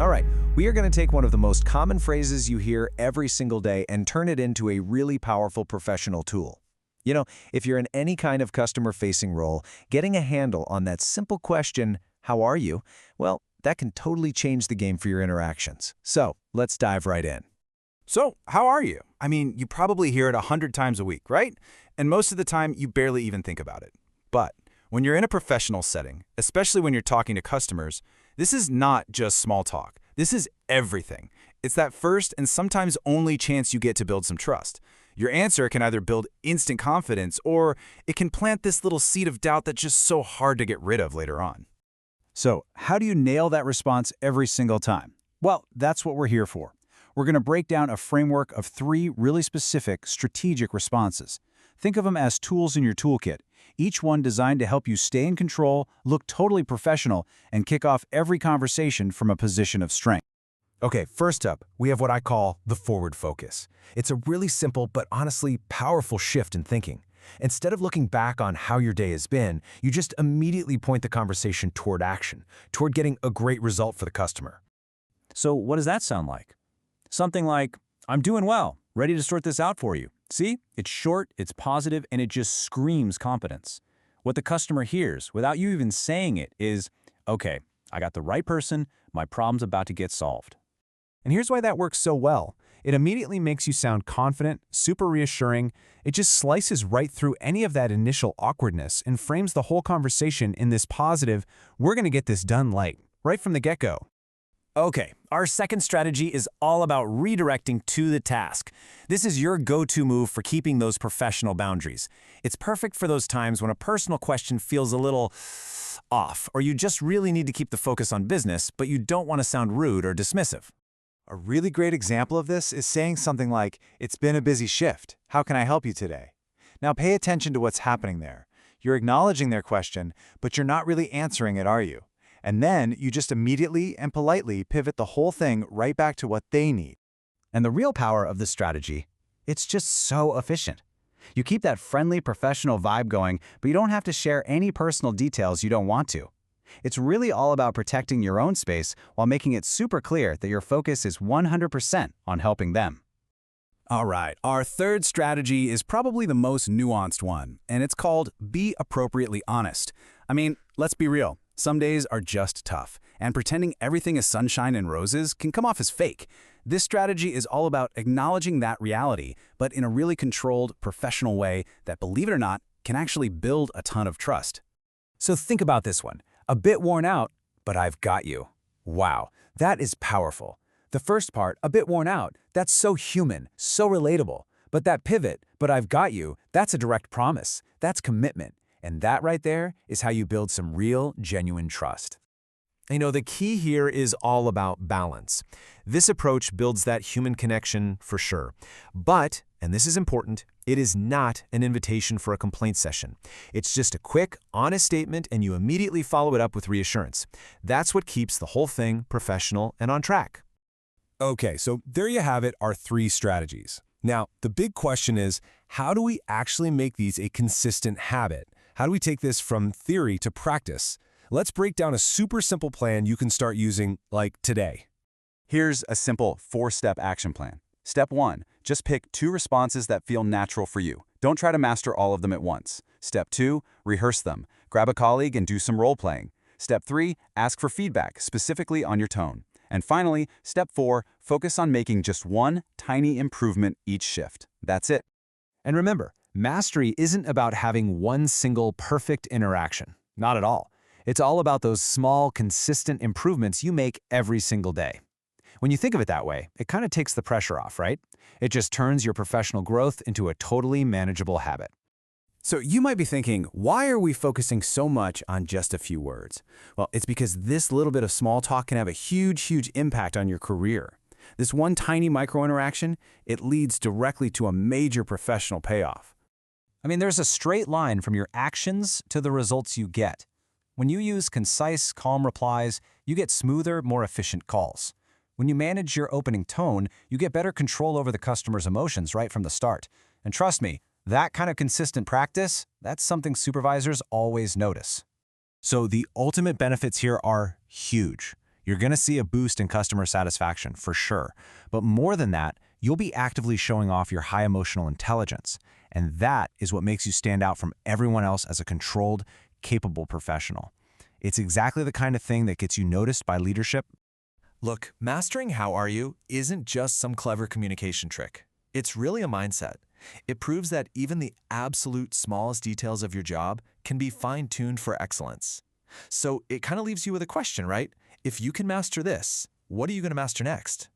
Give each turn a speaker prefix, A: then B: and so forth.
A: All right, we are going to take one of the most common phrases you hear every single day and turn it into a really powerful professional tool. You know, if you're in any kind of customer-facing role, getting a handle on that simple question, how are you? Well, that can totally change the game for your interactions. So, let's dive right in.
B: So, how are you? I mean, you probably hear it 100 times a week, right? And most of the time, you barely even think about it. But when you're in a professional setting, especially when you're talking to customers, this is not just small talk. This is everything. It's that first and sometimes only chance you get to build some trust. Your answer can either build instant confidence or it can plant this little seed of doubt that's just so hard to get rid of later on.
C: So, how do you nail that response every single time? Well, that's what we're here for. We're going to break down a framework of 3 really specific, strategic responses. Think of them as tools in your toolkit, each one designed to help you stay in control, look totally professional, and kick off every conversation from a position of strength.
A: Okay, first up, we have what I call the forward focus. It's a really simple but honestly powerful shift in thinking. Instead of looking back on how your day has been, you just immediately point the conversation toward action, toward getting a great result for the customer.
C: So, what does that sound like? Something like, I'm doing well, ready to sort this out for you. See? It's short, it's positive, and it just screams competence. What the customer hears, without you even saying it, is, okay, I got the right person, my problem's about to get solved.
D: And here's why that works so well. It immediately makes you sound confident, super reassuring. It just slices right through any of that initial awkwardness and frames the whole conversation in this positive, we're going to get this done light, right from the get-go.
C: Okay, our second strategy is all about redirecting to the task. This is your go-to move for keeping those professional boundaries. It's perfect for those times when a personal question feels a little off, or you just really need to keep the focus on business, but you don't want to sound rude or dismissive.
D: A really great example of this is saying something like, "It's been a busy shift. How can I help you today?" Now pay attention to what's happening there. You're acknowledging their question, but you're not really answering it, are you? And then you just immediately and politely pivot the whole thing right back to what they need.
E: And the real power of this strategy, it's just so efficient. You keep that friendly, professional vibe going, but you don't have to share any personal details you don't want to. It's really all about protecting your own space while making it super clear that your focus is 100% on helping them.
B: All right, our third strategy is probably the most nuanced one, and it's called be appropriately honest. I mean, let's be real. Some days are just tough, and pretending everything is sunshine and roses can come off as fake. This strategy is all about acknowledging that reality, but in a really controlled, professional way that, believe it or not, can actually build a ton of trust.
A: So think about this one. A bit worn out, but I've got you. Wow, that is powerful. The first part, a bit worn out, that's so human, so relatable. But that pivot, but I've got you, that's a direct promise. That's commitment. And that right there is how you build some real, genuine trust. You know, the key here is all about balance. This approach builds that human connection for sure. But, and this is important, it is not an invitation for a complaint session. It's just a quick, honest statement, and you immediately follow it up with reassurance. That's what keeps the whole thing professional and on track.
F: Okay, so there you have it, our 3 strategies. Now, the big question is, how do we actually make these a consistent habit? How do we take this from theory to practice? Let's break down a super simple plan you can start using, like today.
C: Here's a simple 4-step action plan. Step 1, just pick 2 responses that feel natural for you. Don't try to master all of them at once. Step 2, rehearse them. Grab a colleague and do some role-playing. Step 3, ask for feedback, specifically on your tone. And finally, step 4, focus on making just one tiny improvement each shift. That's it.
A: And remember, mastery isn't about having one single perfect interaction. Not at all. It's all about those small, consistent improvements you make every single day. When you think of it that way, it kind of takes the pressure off, right? It just turns your professional growth into a totally manageable habit.
B: So you might be thinking, why are we focusing so much on just a few words? Well, it's because this little bit of small talk can have a huge impact on your career. This one tiny micro interaction, it leads directly to a major professional payoff.
A: I mean, there's a straight line from your actions to the results you get. When you use concise, calm replies, you get smoother, more efficient calls. When you manage your opening tone, you get better control over the customer's emotions right from the start. And trust me, that kind of consistent practice, that's something supervisors always notice.
D: So the ultimate benefits here are huge.
E: You're going to see a boost in customer satisfaction, for sure. But more than that, you'll be actively showing off your high emotional intelligence. And that is what makes you stand out from everyone else as a controlled, capable professional. It's exactly the kind of thing that gets you noticed by leadership.
G: Look, mastering how are you isn't just some clever communication trick. It's really a mindset. It proves that even the absolute smallest details of your job can be fine-tuned for excellence. So it kind of leaves you with a question, right? If you can master this, what are you going to master next?